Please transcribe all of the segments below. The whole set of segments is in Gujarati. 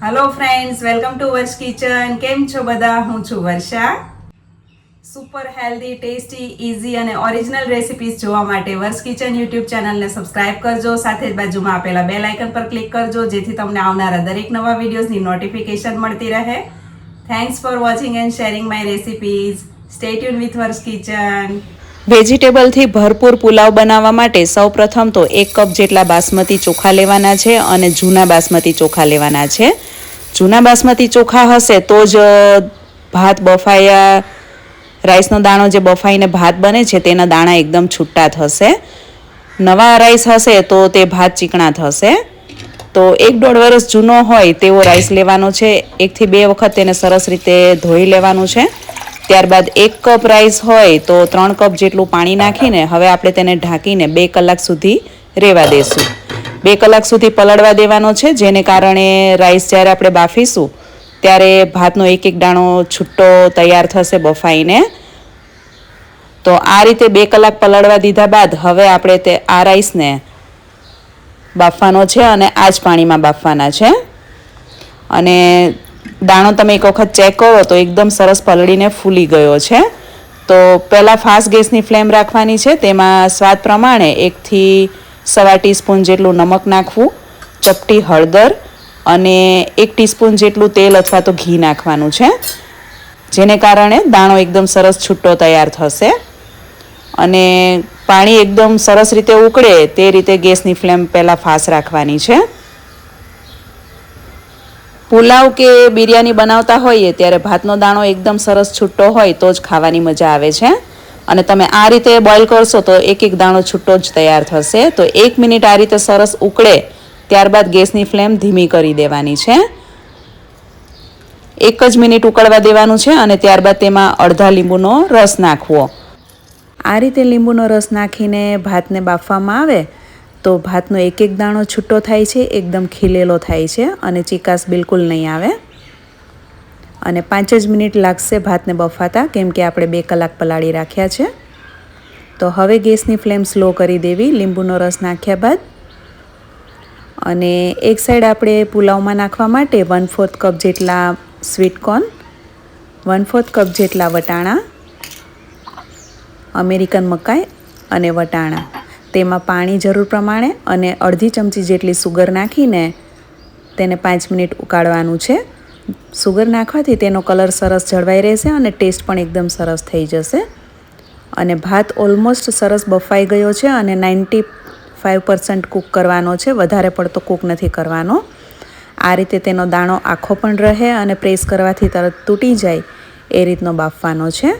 હેલો ફ્રેન્ડ્સ, વેલકમ ટુ વર્ષ કિચન. કેમ છો બધા? હું છું વર્ષા. સુપર હેલ્ધી, ટેસ્ટી, ઇઝી અને ઓરિજિનલ રેસિપીઝ જોવા માટે વર્ષ કિચન યુટ્યુબ ચેનલને સબસ્ક્રાઇબ કરજો. સાથે જ બાજુમાં આપેલા બેલ આઇકન પર ક્લિક કરજો, જેથી તમને આવનારા દરેક નવા વિડીયોઝની નોટિફિકેશન મળતી રહે. Thanks for watching and sharing my recipes. Stay tune with વર્ષ કિચન. વેજીટેબલથી ભરપૂર પુલાવ બનાવવા માટે સૌપ્રથમ તો 1 કપ જેટલા બાસમતી ચોખા લેવાના છે અને જૂના બાસમતી ચોખા લેવાના છે. જૂના બાસમતી ચોખા હશે તો જ ભાત બફાયા, રાઈસનો દાણો જે બફાઈને ભાત બને છે તેના દાણા એકદમ છૂટા થશે. નવા રાઈસ હશે તો તે ભાત ચીકણા થશે. તો 1-1.5 વર્ષ જૂનો હોય તેવો રાઈસ લેવાનો છે. 1 થી 2 વખત તેને સરસ રીતે ધોઈ લેવાનું છે. ત્યારબાદ 1 કપ રાઈસ હોય તો 3 કપ જેટલું પાણી નાખીને હવે આપણે તેને ઢાંકીને 2 કલાક સુધી રહેવા દઈશું. 2 કલાક સુધી પલળવા દેવાનો છે, જેને કારણે રાઈસ જ્યારે આપણે બાફીશું ત્યારે ભાતનો એક દાણો છૂટો તૈયાર થશે બફાઈને. તો આ રીતે 2 કલાક પલળવા દીધા બાદ હવે આપણે આ રાઈસને બાફવાનો છે અને આ જ પાણીમાં બાફવાના છે. અને દાણો તમે એક વખત ચેક કરો તો એકદમ સરસ પલળીને ફૂલી ગયો છે. તો પહેલાં ફાસ્ટ ગેસની ફ્લેમ રાખવાની છે. તેમાં સ્વાદ પ્રમાણે 1 થી 1.25 ટીસ્પૂન જેટલું નમક નાખવું, ચપટી હળદર અને 1 ટીસ્પૂન જેટલું તેલ અથવા તો ઘી નાખવાનું છે, જેને કારણે દાણો એકદમ સરસ છૂટો તૈયાર થશે. અને પાણી એકદમ સરસ રીતે ઉકળે તે રીતે ગેસની ફ્લેમ પહેલાં ફાસ્ટ રાખવાની છે. પુલાવ કે બિરયાની બનાવતા હોઈએ ત્યારે ભાતનો દાણો એકદમ સરસ છૂટો હોય તો જ ખાવાની મજા આવે છે. અને તમે આ રીતે બોઇલ કરશો તો એક દાણો છૂટો જ તૈયાર થશે. તો 1 મિનિટ આ રીતે સરસ ઉકળે ત્યારબાદ ગેસની ફ્લેમ ધીમી કરી દેવાની છે. 1 જ મિનિટ ઉકળવા દેવાનું છે અને ત્યારબાદ તેમાં અડધા લીંબુનો રસ નાખવો. આ રીતે લીંબુનો રસ નાખીને ભાતને બાફવામાં આવે તો ભાતનો એક દાણો છૂટો થાય છે, એકદમ ખીલેલો થાય છે અને ચીકાશ બિલકુલ નહીં આવે. અને 5 જ મિનિટ લાગશે ભાતને બફાતા, કેમ કે આપણે 2 કલાક પલાળી રાખ્યા છે. તો હવે ગેસની ફ્લેમ સ્લો કરી દેવી લીંબુનો રસ નાખ્યા બાદ. અને એક સાઈડ આપણે પુલાવમાં નાખવા માટે 1/4 કપ જેટલા સ્વીટ કોર્ન, 1/4 કપ જેટલા વટાણા, અમેરિકન મકાઈ અને વટાણા, તેમાં પાણી જરૂર પ્રમાણે અને અડધી ચમચી જેટલી સુગર નાખીને તેને 5 મિનિટ ઉકાળવાનું છે. સુગર નાખવાથી તેનો કલર સરસ જળવાઈ રહેશે અને ટેસ્ટ પણ એકદમ સરસ થઈ જશે. અને ભાત ઓલમોસ્ટ સરસ બફાઈ ગયો છે અને 95% કૂક કરવાનો છે, વધારે પડતો કૂક નથી કરવાનો. આ રીતે તેનો દાણો આખો પણ રહે અને પ્રેસ કરવાથી તરત તૂટી જાય એ રીતનો બાફવાનો છે.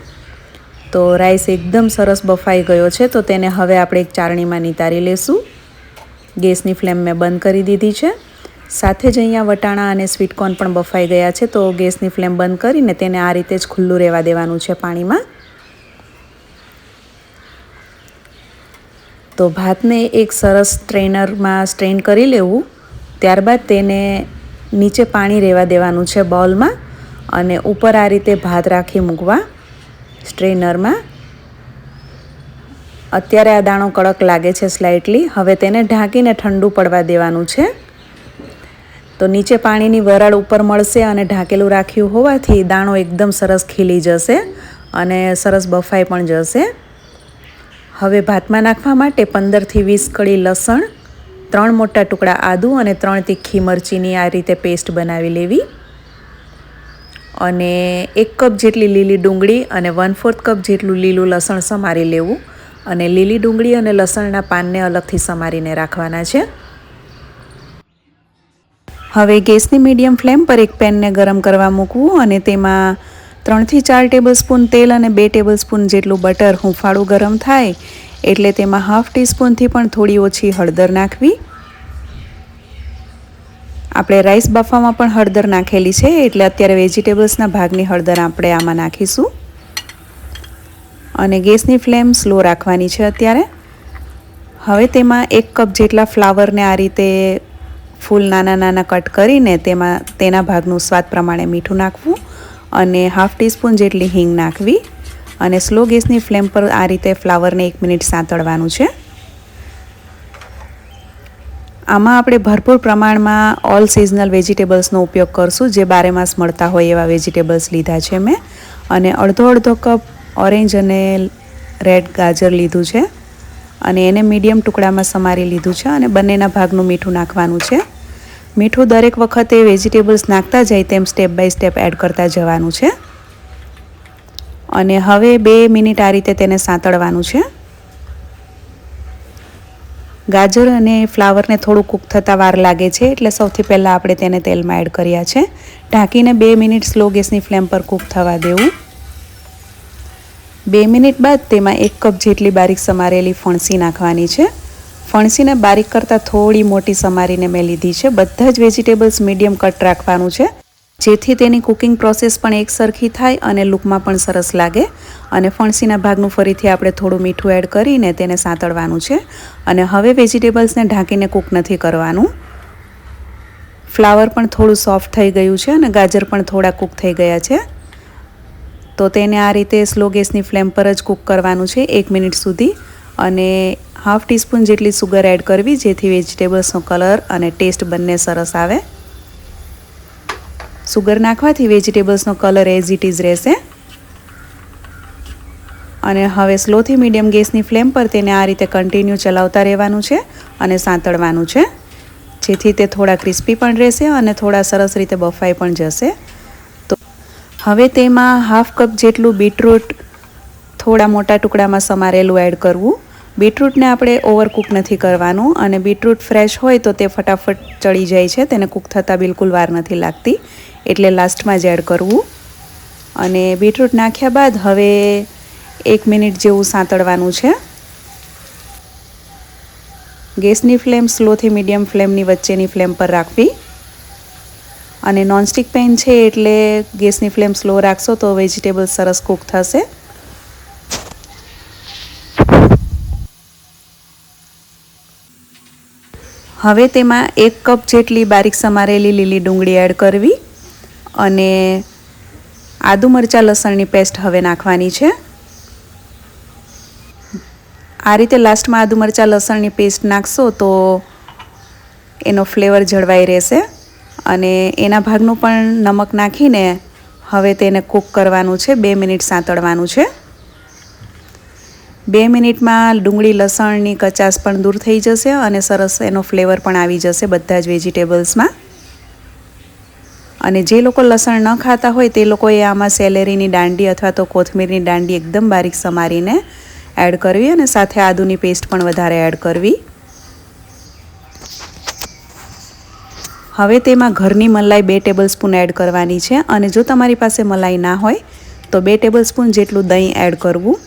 તો રાઈસ એકદમ સરસ બફાઈ ગયો છે. તો તેને હવે આપણે એક ચાળણીમાં નિતારી લેશું. ગેસની ફ્લેમ મેં બંધ કરી દીધી છે. સાથે જ અહીંયા વટાણા અને સ્વીટ કોર્ન પણ બફાઈ ગયા છે. તો ગેસની ફ્લેમ બંધ કરીને તેને આ રીતે જ ખુલ્લું રહેવા દેવાનું છે પાણીમાં. તો ભાતને એક સરસ સ્ટ્રેનરમાં સ્ટ્રેન કરી લેવું. ત્યારબાદ તેને નીચે પાણી રહેવા દેવાનું છે બાઉલમાં અને ઉપર આ રીતે ભાત રાખી મૂકવા સ્ટ્રેનરમાં. અત્યારે આ દાણો કડક લાગે છે સ્લાઇટલી. હવે તેને ઢાંકીને ઠંડુ પડવા દેવાનું છે. તો નીચે પાણીની વરાળ ઉપર મળશે અને ઢાંકેલું રાખ્યું હોવાથી દાણો એકદમ સરસ ખીલી જશે અને સરસ બફાઈ પણ જશે. હવે ભાતમાં નાખવા માટે 15 થી 20 કળી લસણ, 3 મોટા ટુકડા આદું અને 3 તીખી મરચીની આ રીતે પેસ્ટ બનાવી લેવી. અને 1 કપ જેટલી લીલી ડુંગળી અને 1/4 કપ જેટલું લીલું લસણ સમારી લેવું. અને લીલી ડુંગળી અને લસણના પાનને અલગથી સમારીને રાખવાના છે. હવે ગેસની મીડિયમ ફ્લેમ પર એક પેનને ગરમ કરવા મૂકવું અને તેમાં 3 થી 4 ટેબલસ્પૂન તેલ અને 2 ટેબલસ્પૂન જેટલું બટર હુંફાળું ગરમ થાય એટલે તેમાં 1/2 ટીસ્પૂનથી પણ થોડી ઓછી હળદર નાખવી. આપણે રાઈસ બાફવામાં પણ હળદર નાખેલી છે એટલે અત્યારે વેજીટેબલ્સના ભાગની હળદર આપણે આમાં નાખીશું. અને ગેસની ફ્લેમ સ્લો રાખવાની છે અત્યારે. હવે તેમાં 1 કપ જેટલા ફ્લાવરને આ રીતે ફૂલ નાના નાના કટ કરીને તેના ભાગનું સ્વાદ પ્રમાણે મીઠું નાખવું અને 1/2 ટીસ્પૂન જેટલી હિંગ નાખવી. અને સ્લો ગેસની ફ્લેમ પર આ રીતે ફ્લાવરને 1 મિનિટ સાંતળવાનું છે. આમાં આપણે ભરપૂર પ્રમાણમાં ઓલ સિઝનલ વેજીટેબલ્સનો ઉપયોગ કરશું, જે બારેમાસ મળતા હોય એવા વેજીટેબલ્સ લીધા છે મેં. અને અડધો કપ ઓરેન્જ અને રેડ ગાજર લીધું છે અને એને મીડિયમ ટુકડામાં સમારી લીધું છે અને બંનેના ભાગનું મીઠું નાખવાનું છે. મીઠું દરેક વખતે વેજીટેબલ્સ નાખતા જાય તેમ સ્ટેપ બાય સ્ટેપ એડ કરતા જવાનું છે. અને હવે 2 મિનિટ આ રીતે તેને સાંતળવાનું છે. ગાજર અને ફ્લાવરને થોડું કૂક થતાં વાર લાગે છે, એટલે સૌથી પહેલાં આપણે તેને તેલમાં એડ કર્યા છે. ઢાંકીને 2 મિનિટ સ્લો ગેસની ફ્લેમ પર કૂક થવા દેવું. 2 મિનિટ બાદ તેમાં 1 કપ જેટલી બારીક સમારેલી ફણસી નાખવાની છે. ફણસીને બારીક કરતાં થોડી મોટી સમારીને મેં લીધી છે. બધા જ વેજીટેબલ્સ મીડિયમ કટ રાખવાનું છે, જેથી તેની કુકિંગ પ્રોસેસ પણ એકસરખી થાય અને લુકમાં પણ સરસ લાગે. અને ફણસીના ભાગનું ફરીથી આપણે થોડું મીઠું એડ કરીને તેને સાંતળવાનું છે. અને હવે વેજીટેબલ્સને ઢાંકીને કૂક નથી કરવાનું. ફ્લાવર પણ થોડું સોફ્ટ થઈ ગયું છે અને ગાજર પણ થોડા કૂક થઈ ગયા છે. તો તેને આ રીતે સ્લો ગેસની ફ્લેમ પર જ કૂક કરવાનું છે 1 મિનિટ સુધી. અને ½ ટીસ્પૂન જેટલી સુગર એડ કરવી, જેથી વેજીટેબલ્સનો કલર અને ટેસ્ટ બંને સરસ આવે. સુગર નાખવાથી વેજીટેબલ્સનો કલર એઝ ઇટ ઇઝ રહેશે. અને હવે સ્લોથી મીડિયમ ગેસની ફ્લેમ પર તેને આ રીતે કન્ટિન્યુ ચલાવતા રહેવાનું છે અને સાંતળવાનું છે, જેથી તે થોડા ક્રિસ્પી પણ રહેશે અને થોડા સરસ રીતે બફાઈ પણ જશે. તો હવે તેમાં ½ કપ જેટલું બીટરૂટ થોડા મોટા ટુકડામાં સમારેલું એડ કરવું. બીટરૂટને આપણે ઓવરકૂક નથી કરવાનું, અને બીટરૂટ ફ્રેશ હોય તો તે ફટાફટ ચડી જાય છે, તેને કૂક થતાં બિલકુલ વાર નથી લાગતી, એટલે લાસ્ટમાં જ એડ કરવું. અને બીટરૂટ નાખ્યા બાદ હવે 1 મિનિટ જેવું સાંતળવાનું છે. ગેસની ફ્લેમ સ્લોથી મીડિયમ ફ્લેમની વચ્ચેની ફ્લેમ પર રાખવી. અને નોનસ્ટિક પેન છે એટલે ગેસની ફ્લેમ સ્લો રાખશો તો વેજીટેબલ સરસ કૂક થશે. હવે તેમાં 1 કપ જેટલી બારીક સમારેલી લીલી ડુંગળી એડ કરવી અને આદુ મરચાં લસણની પેસ્ટ હવે નાખવાની છે. આ રીતે લાસ્ટમાં આદુ મરચાં લસણની પેસ્ટ નાખશો તો એનો ફ્લેવર જળવાઈ રહેશે. અને એના ભાગનું પણ નમક નાખીને હવે તેને કૂક કરવાનું છે, 2 મિનિટ સાંતળવાનું છે. 2 મિનિટમાં ડુંગળી લસણની કચાશ પણ દૂર થઈ જશે અને સરસ એનો ફ્લેવર પણ આવી જશે બધા જ વેજીટેબલ્સમાં. અને જે લોકો લસણ ન ખાતા હોય તે લોકોએ આમાં સેલેરીની દાંડી અથવા તો કોથમીરની દાંડી એકદમ બારીક સમારીને એડ કરવી અને સાથે આદુની પેસ્ટ પણ વધારે એડ કરવી. હવે તેમાં ઘરની મલાઈ 2 ટેબલસ્પૂન એડ કરવાની છે. અને જો તમારી પાસે મલાઈ ના હોય તો 2 ટેબલસ્પૂન જેટલું દહીં એડ કરવું.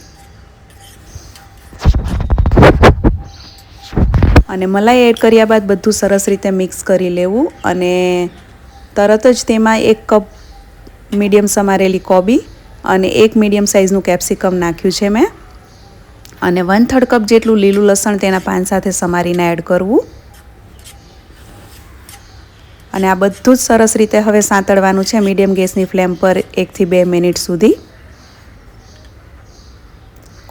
અને મલાઈ એડ કર્યા બાદ બધું સરસ રીતે મિક્સ કરી લેવું. અને તરત જ તેમાં 1 કપ મીડિયમ સમારેલી કોબી અને 1 મીડિયમ સાઇઝનું કેપ્સિકમ નાખ્યું છે મેં. અને 1/3 કપ જેટલું લીલું લસણ તેના પાન સાથે સમારીને એડ કરવું. અને આ બધું જ સરસ રીતે હવે સાંતળવાનું છે મીડિયમ ગેસની ફ્લેમ પર 1 થી 2 મિનિટ સુધી.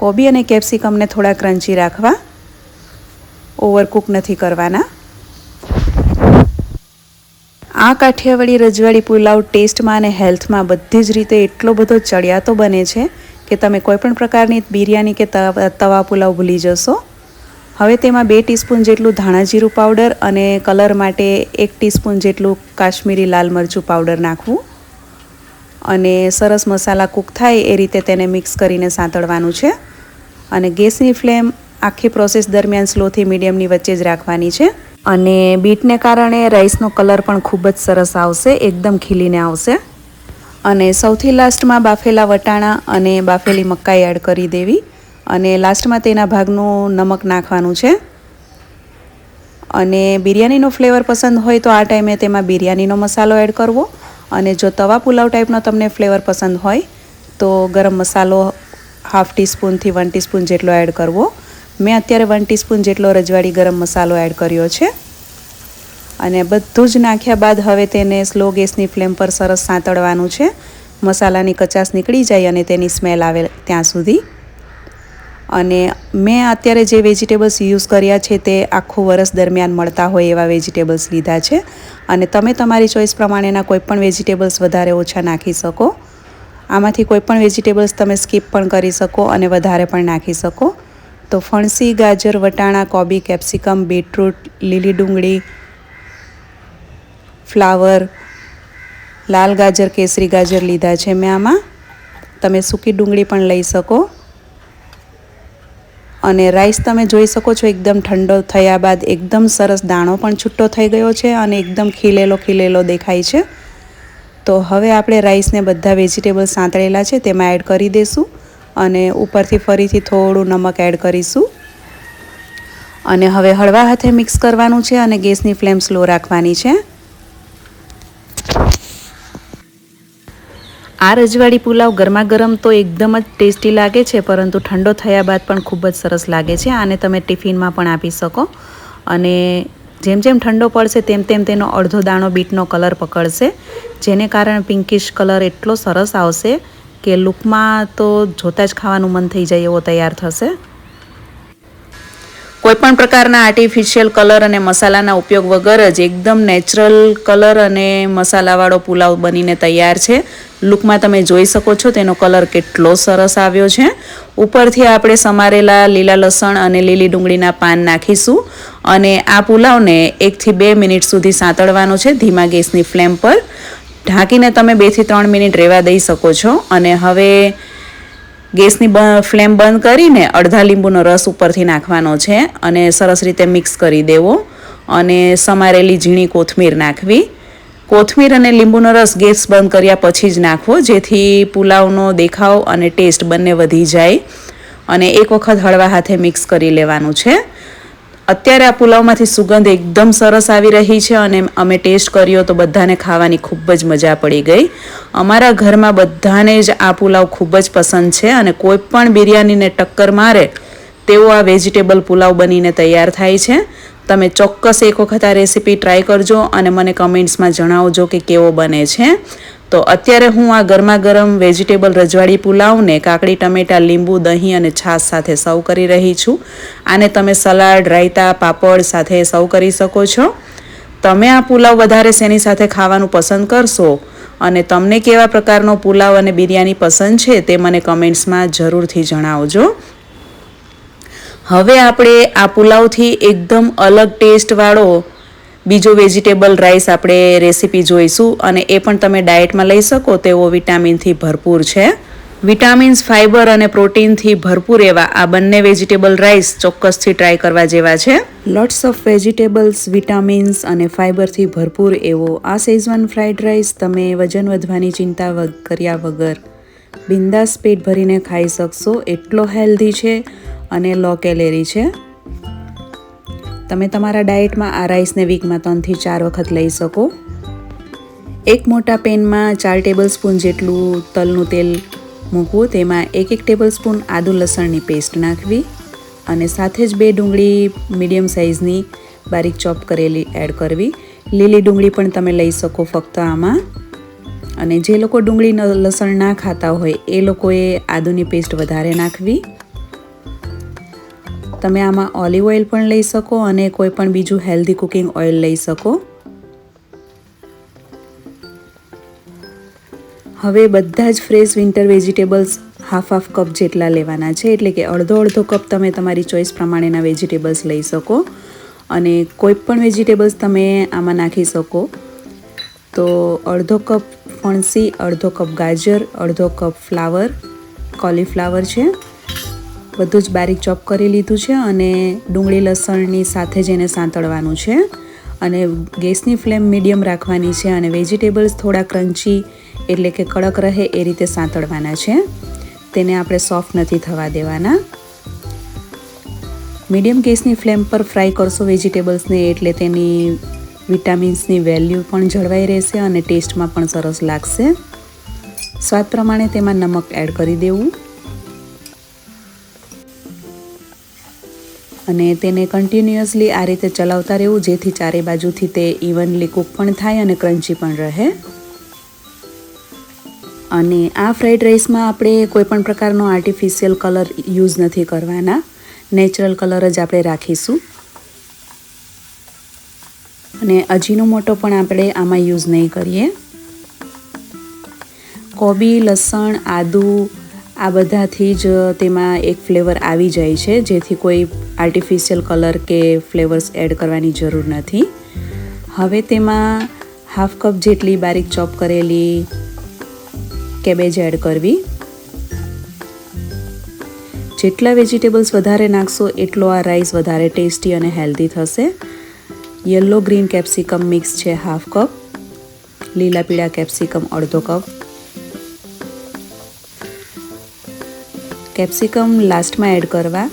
કોબી અને કેપ્સિકમને થોડા ક્રન્ચી રાખવા, ઓવરકૂક નથી કરવાના. આ કાઠિયાવાડી રજવાડી પુલાવ ટેસ્ટમાં અને હેલ્થમાં બધી જ રીતે એટલો બધો ચડિયાતો બને છે કે તમે કોઈપણ પ્રકારની બિરયાની કે તવા પુલાવ ભૂલી જશો. હવે તેમાં 2 ટીસ્પૂન જેટલું ધાણા જીરું પાવડર અને કલર માટે 1 ટીસ્પૂન જેટલું કાશ્મીરી લાલ મરચું પાવડર નાખવું. અને સરસ મસાલા કૂક થાય એ રીતે તેને મિક્સ કરીને સાંતળવાનું છે. અને ગેસની ફ્લેમ આખી પ્રોસેસ દરમિયાન સ્લોથી મીડિયમની વચ્ચે જ રાખવાની છે. અને બીટને કારણે રાઈસનો કલર પણ ખૂબ જ સરસ આવશે, એકદમ ખીલીને આવશે. અને સૌથી લાસ્ટમાં બાફેલા વટાણા અને બાફેલી મકાઈ એડ કરી દેવી. અને લાસ્ટમાં તેના ભાગનું નમક નાખવાનું છે. અને બિરયાનીનો ફ્લેવર પસંદ હોય તો આ ટાઈમે તેમાં બિરયાનીનો મસાલો એડ કરવો. અને જો તવા પુલાવ ટાઈપનો તમને ફ્લેવર પસંદ હોય તો ગરમ મસાલો ½ ટીસ્પૂનથી 1 ટીસ્પૂન જેટલો એડ કરવો. મેં અત્યારે 1 ટીસ્પૂન જેટલો રજવાડી ગરમ મસાલો એડ કર્યો છે. અને બધું જ નાખ્યા બાદ હવે તેને સ્લો ગેસની ફ્લેમ પર સરસ સાંતળવાનું છે, મસાલાની કચાશ નીકળી જાય અને તેની સ્મેલ આવે ત્યાં સુધી. અને મેં અત્યારે જે વેજીટેબલ્સ યુઝ કર્યા છે તે આખું વરસ દરમિયાન મળતા હોય એવા વેજીટેબલ્સ લીધા છે. અને તમે તમારી ચોઈસ પ્રમાણેના કોઈપણ વેજીટેબલ્સ વધારે ઓછા નાખી શકો. આમાંથી કોઈપણ વેજીટેબલ્સ તમે સ્કીપ પણ કરી શકો અને વધારે પણ નાખી શકો. તો ફણસી, ગાજર, વટાણા, કોબી, કેપ્સિકમ, બીટરૂટ, લીલી ડુંગળી, ફ્લાવર, લાલ ગાજર, કેસરી ગાજર લીધા છે મેં આમાં. તમે સૂકી ડુંગળી પણ લઈ શકો. અને રાઈસ તમે જોઈ શકો છો એકદમ ઠંડો થયા બાદ એકદમ સરસ દાણો પણ છૂટો થઈ ગયો છે અને એકદમ ખીલેલો દેખાય છે. તો હવે આપણે રાઈસને બધા વેજીટેબલ સાંતળેલા છે તેમાં એડ કરી દઈશું અને ઉપરથી ફરીથી થોડું નમક એડ કરીશું. અને હવે હળવા હાથે મિક્સ કરવાનું છે અને ગેસની ફ્લેમ સ્લો રાખવાની છે. આ રજવાડી પુલાવ ગરમા ગરમ તો એકદમ જ ટેસ્ટી લાગે છે, પરંતુ ઠંડો થયા બાદ પણ ખૂબ જ સરસ લાગે છે. આને તમે ટિફિનમાં પણ આપી શકો. અને જેમ જેમ ઠંડો પડશે તેમ તેમ તેનો અડધો દાણો બીટનો કલર પકડશે, જેને કારણે પિંકિશ કલર એટલો સરસ આવશે કે લુકમાં તો જોતાં જ ખાવાનું મન થઈ જાય એવો તૈયાર થશે. કોઈપણ પ્રકારના આર્ટિફિશિયલ કલર અને મસાલાના ઉપયોગ વગર જ એકદમ નેચરલ કલર અને મસાલાવાળો પુલાવ બનીને તૈયાર છે. લુકમાં તમે જોઈ શકો છો તેનો કલર કેટલો સરસ આવ્યો છે. ઉપરથી આપણે સમારેલા લીલા લસણ અને લીલી ડુંગળીના પાન નાખીશું અને આ પુલાવને 1 થી 2 મિનિટ સુધી સાંતળવાનો છે ધીમા ગેસની ફ્લેમ પર. ઢાંકીને તમે 2 થી 3 મિનિટ રહેવા દઈ શકો છો. અને હવે ગેસની ફ્લેમ બંધ કરીને અડધા લીંબુનો રસ ઉપરથી નાખવાનો છે અને સરસ રીતે મિક્સ કરી દેવો. અને સમારેલી ઝીણી કોથમીર નાખવી. કોથમીર અને લીંબુનો રસ ગેસ બંધ કર્યા પછી જ નાખવો, જેથી પુલાવનો દેખાવ અને ટેસ્ટ બંને વધી જાય. અને એક વખત હળવા હાથે મિક્સ કરી લેવાનું છે. અત્યારે આ પુલાવમાંથી સુગંધ એકદમ સરસ આવી રહી છે અને અમે ટેસ્ટ કર્યો તો બધાને ખાવાની ખૂબ જ મજા પડી ગઈ. અમારા ઘરમાં બધાને જ આ પુલાવ ખૂબ જ પસંદ છે અને કોઈ પણ બિરયાનીને ટક્કર મારે તેવો આ વેજીટેબલ પુલાવ બનીને તૈયાર થાય છે. તમે ચોક્કસ એક વખત આ રેસીપી ટ્રાય કરજો અને મને કમેન્ટ્સમાં જણાવજો કે કેવો બને છે. તો અત્યારે હું આ ગરમા ગરમ વેજીટેબલ રજવાડી પુલાવને કાકડી, ટમેટા, લીંબુ, દહીં અને છાશ સાથે સર્વ કરી રહી છું. આને તમે સલાડ, રાયતા, પાપડ સાથે સર્વ કરી શકો છો. તમે આ પુલાવ વધારે શેની સાથે ખાવાનું પસંદ કરશો અને તમને કેવા પ્રકારનો પુલાવ અને બિરયાની પસંદ છે તે મને કમેન્ટ્સમાં જરૂરથી જણાવજો. હવે આપણે આ પુલાવથી એકદમ અલગ ટેસ્ટવાળો બીજો વેજીટેબલ રાઈસ આપણે રેસીપી જોઈશું અને એ પણ તમે ડાયટમાં લઈ શકો તેવો વિટામિનથી ભરપૂર છે. વિટામિન્સ, ફાઇબર અને પ્રોટીનથી ભરપૂર એવા આ બંને વેજીટેબલ રાઈસ ચોક્કસથી ટ્રાય કરવા જેવા છે. લોટ્સ ઓફ વેજીટેબલ્સ, વિટામિન્સ અને ફાઇબરથી ભરપૂર એવો આ શેઝવાન ફ્રાઈડ રાઈસ તમે વજન વધવાની ચિંતા કર્યા વગર બિંદાસ પેટ ભરીને ખાઈ શકશો. એટલો હેલ્ધી છે અને લો કેલેરી છે. તમે તમારા ડાયટમાં આ રાઈસને વીકમાં 3 થી 4 વખત લઈ શકો. એક મોટા પેનમાં 4 ટેબલ સ્પૂન જેટલું તલનું તેલ મૂકવું. તેમાં 1 ટેબલ સ્પૂન આદુ લસણની પેસ્ટ નાખવી અને સાથે જ 2 ડુંગળી મીડિયમ સાઇઝની બારીક ચોપ કરેલી એડ કરવી. લીલી ડુંગળી પણ તમે લઈ શકો ફક્ત આમાં. અને જે લોકો ડુંગળી લસણ ના ખાતા હોય એ લોકોએ આદુની પેસ્ટ વધારે નાખવી. તમે આમાં ઓલિવ ઓઇલ પણ લઈ શકો અને કોઈ પણ બીજું હેલ્ધી કુકિંગ ઓઇલ લઈ શકો. હવે બધા જ fresh winter vegetables half cup જેટલા લેવાના છે, એટલે કે અડધો કપ તમે તમારી ચોઈસ પ્રમાણેના વેજીટેબલ્સ લઈ શકો અને કોઈ પણ વેજીટેબલ્સ તમે આમાં નાખી શકો. તો અડધો કપ ફણસી, અડધો કપ ગાજર, અડધો કપ ફ્લાવર, કોલીફ્લાવર છે, બધું જ બારીક ચોપ કરી લીધું છે અને ડુંગળી લસણની સાથે જ એને સાંતળવાનું છે અને ગેસની ફ્લેમ મીડિયમ રાખવાની છે અને વેજીટેબલ્સ થોડા ક્રન્ચી એટલે કે કડક રહે એ રીતે સાંતળવાના છે. તેને આપણે સોફ્ટ નથી થવા દેવાના. મીડિયમ ગેસની ફ્લેમ પર ફ્રાય કરશો વેજીટેબલ્સને એટલે તેની વિટામિન્સની વેલ્યુ પણ જળવાઈ રહેશે અને ટેસ્ટમાં પણ સરસ લાગશે. સ્વાદ પ્રમાણે તેમાં નમક એડ કરી દેવું અને તેને કન્ટિન્યુઅસલી આ રીતે ચલાવતા રહેવું, જેથી ચારે બાજુથી તે ઇવનલી કૂક પણ થાય અને ક્રન્ચી પણ રહે. અને આ ફ્રાઈડ રાઈસમાં આપણે કોઈ પણ પ્રકારનો આર્ટિફિશિયલ કલર યુઝ નથી કરવાના, નેચરલ કલર જ આપણે રાખીશું. અને અજીનોમોટો પણ આપણે આમાં યુઝ નહીં કરીએ. કોબી, લસણ, આદુ આ બધાથી જ તેમાં એક ફ્લેવર આવી જાય છે, જેથી કોઈ આર્ટિફિશિયલ કલર કે ફ્લેવર્સ એડ કરવાની જરૂર નથી. હવે તેમાં હાફ કપ જેટલી બારીક ચોપ કરેલી કેબેજ એડ કરવી. જેટલા વેજીટેબલ્સ વધારે નાખશો એટલો આ રાઈસ વધારે ટેસ્ટી અને હેલ્ધી થશે. યલો ગ્રીન કેપ્સિકમ મિક્સ છે હાફ કપ, લીલા પીળા કેપ્સિકમ અડધો કપ. કેપ્સિકમ લાસ્ટમાં એડ કરવા,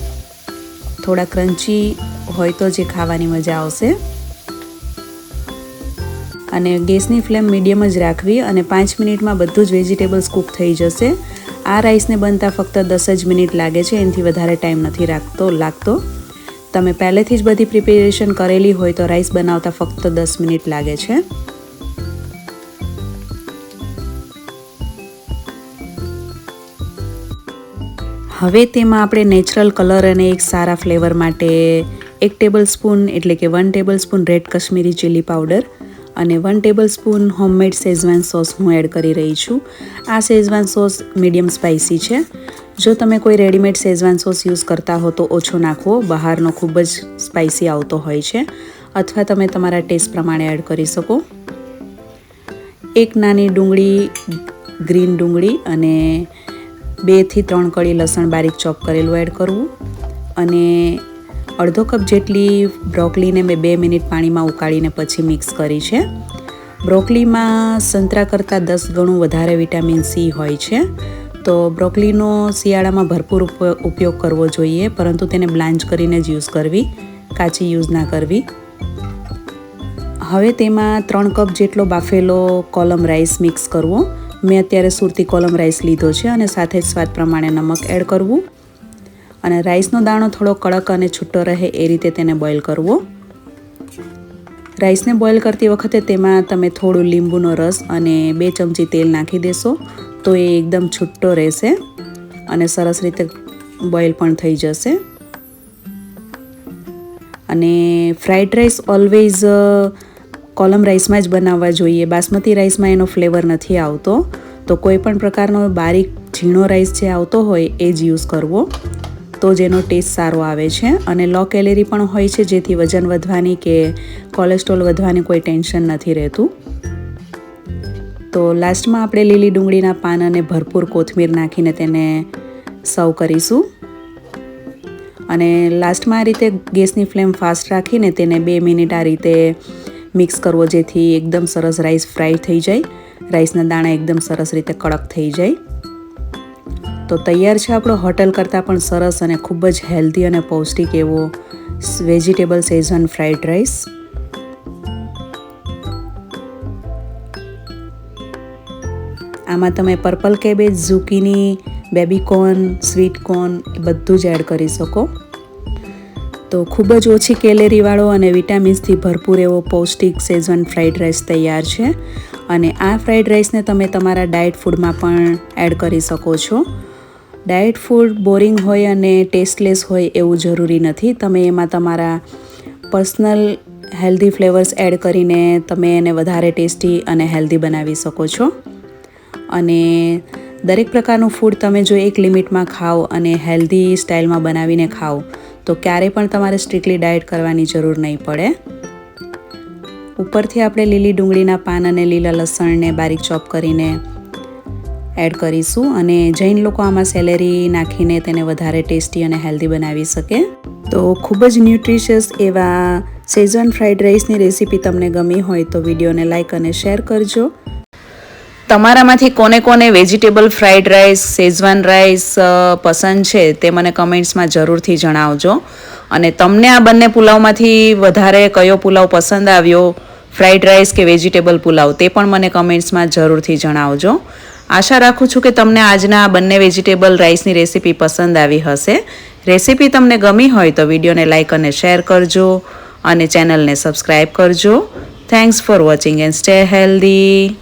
થોડા ક્રન્ચી હોય તો જે ખાવાની મજા આવશે. અને ગેસની ફ્લેમ મીડિયમ જ રાખવી અને 5 મિનિટમાં બધું જ વેજીટેબલ્સ કૂક થઈ જશે. આ રાઈસને બનતા ફક્ત 10 જ મિનિટ લાગે છે, એનાથી વધારે ટાઈમ નથી લાગતો. તમે પહેલેથી જ બધી પ્રિપેરેશન કરેલી હોય તો રાઈસ બનાવતા ફક્ત 10 મિનિટ લાગે છે. હવે તેમાં આપણે નેચરલ કલર અને એક સારા ફ્લેવર માટે 1 ટેબલ સ્પૂન એટલે કે 1 table spoon red Kashmiri chilli powder અને 1 table spoon homemade Schezwan sauce હું એડ કરી રહી છું. આ શેઝવાન સોસ મીડિયમ સ્પાઇસી છે. જો તમે કોઈ રેડીમેડ શેઝવાન સોસ યુઝ કરતા હો તો ઓછો નાખવો, બહારનો ખૂબ જ સ્પાઇસી આવતો હોય છે, અથવા તમે તમારા ટેસ્ટ પ્રમાણે એડ કરી શકો. એક નાની ડુંગળી, ગ્રીન ડુંગળી અને 2 થી 3 કળી લસણ બારીક ચોપ કરેલું એડ કરવું. અને અડધો કપ જેટલી બ્રોકલીને મેં 2 મિનિટ પાણીમાં ઉકાળીને પછી મિક્સ કરી છે. બ્રોકલીમાં સંતરા કરતાં 10 ગણું વધારે વિટામિન સી હોય છે, તો બ્રોકલીનો શિયાળામાં ભરપૂર ઉપયોગ કરવો જોઈએ, પરંતુ તેને બ્લાન્ચ કરીને જ યુઝ કરવી, કાચી યુઝ ના કરવી. હવે તેમાં 3 કપ જેટલો બાફેલો કોલમ રાઈસ મિક્સ કરવો. મેં અત્યારે સુરતી કોલમ રાઈસ લીધો છે અને સાથે જ સ્વાદ પ્રમાણે નમક એડ કરવું. અને રાઈસનો દાણો થોડો કડક અને છૂટો રહે એ રીતે તેને બોઇલ કરવો. રાઈસને બોઇલ કરતી વખતે તેમાં તમે થોડું લીંબુનો રસ અને 2 ચમચી તેલ નાખી દેશો તો એ એકદમ છૂટો રહેશે અને સરસ રીતે બોઇલ પણ થઈ જશે. અને ફ્રાઈડ રાઈસ ઓલવેઝ કોલમ રાઈસમાં જ બનાવવા જોઈએ. બાસમતી રાઈસમાં એનો ફ્લેવર નથી આવતો, તો કોઈ પણ પ્રકારનો બારીક ઝીણો રાઈસ જે આવતો હોય એ જ યુઝ કરવો, તો જ એનો ટેસ્ટ સારો આવે છે. અને લો કેલેરી પણ હોય છે, જેથી વજન વધવાની કે કોલેસ્ટ્રોલ વધવાની કોઈ ટેન્શન નથી રહેતું. તો લાસ્ટમાં આપણે લીલી ડુંગળીના પાન અને ભરપૂર કોથમીર નાખીને તેને સર્વ કરીશું. અને લાસ્ટમાં આ રીતે ગેસની ફ્લેમ ફાસ્ટ રાખીને તેને 2 મિનિટ આ રીતે મિક્સ કરવો, જેથી એકદમ સરસ રાઈસ ફ્રાય થઈ જાય, રાઈસના દાણા એકદમ સરસ રીતે કડક થઈ જાય. તો તૈયાર છે આપણો હોટલ કરતાં પણ સરસ અને ખૂબ જ હેલ્ધી અને પૌષ્ટિક એવો વેજીટેબલ શેઝવાન ફ્રાઈડ રાઈસ. આમાં તમે purple cabbage, zucchini, baby corn, sweet corn બધું જ એડ કરી શકો. તો ખૂબ જ ઓછી કેલેરીવાળો અને વિટામિન્સથી ભરપૂર એવો પૌષ્ટિક શેઝવાન ફ્રાઈડ રાઈસ તૈયાર છે. અને આ ફ્રાઈડ રાઈસને તમે તમારા ડાયટ ફૂડમાં પણ એડ કરી શકો છો. ડાયટ ફૂડ બોરિંગ હોય અને ટેસ્ટલેસ હોય એવું જરૂરી નથી. તમે એમાં તમારા પર્સનલ હેલ્ધી ફ્લેવર્સ એડ કરીને તમે એને વધારે ટેસ્ટી અને હેલ્ધી બનાવી શકો છો. અને દરેક પ્રકારનું ફૂડ તમે જો એક લિમિટમાં ખાઓ અને હેલ્ધી સ્ટાઇલમાં બનાવીને ખાઓ તો ક્યારેય પણ તમારે સ્ટ્રિક્ટલી ડાયટ કરવાની જરૂર નહીં પડે. ઉપરથી આપણે લીલી ડુંગળીના પાન અને લીલા લસણને બારીક ચોપ કરીને એડ કરીશું. અને જૈન લોકો આમાં સેલેરી નાખીને તેને વધારે ટેસ્ટી અને હેલ્ધી બનાવી શકે. તો ખૂબ જ ન્યુટ્રિશિયસ એવા શેઝવાન ફ્રાઈડ રાઈસની રેસીપી તમને ગમી હોય તો વિડીયોને લાઇક અને શેર કરજો. તમારામાંથી કોને કોને vegetable fried rice, Schezwan rice પસંદ છે તે મને કમેન્ટ્સમાં જરૂરથી જણાવજો. અને તમને આ બંને પુલાવમાંથી વધારે કયો પુલાવ પસંદ આવ્યો, ફ્રાઈડ રાઈસ કે વેજીટેબલ પુલાવ, તે પણ મને કમેન્ટ્સમાં જરૂરથી જણાવજો. આશા રાખું છું કે તમને આજના આ બંને વેજીટેબલ રાઈસની રેસીપી પસંદ આવી હશે. રેસીપી તમને ગમી હોય તો વિડીયોને લાઇક અને શેર કરજો અને ચેનલને સબસ્ક્રાઈબ કરજો. Thanks for watching and stay healthy.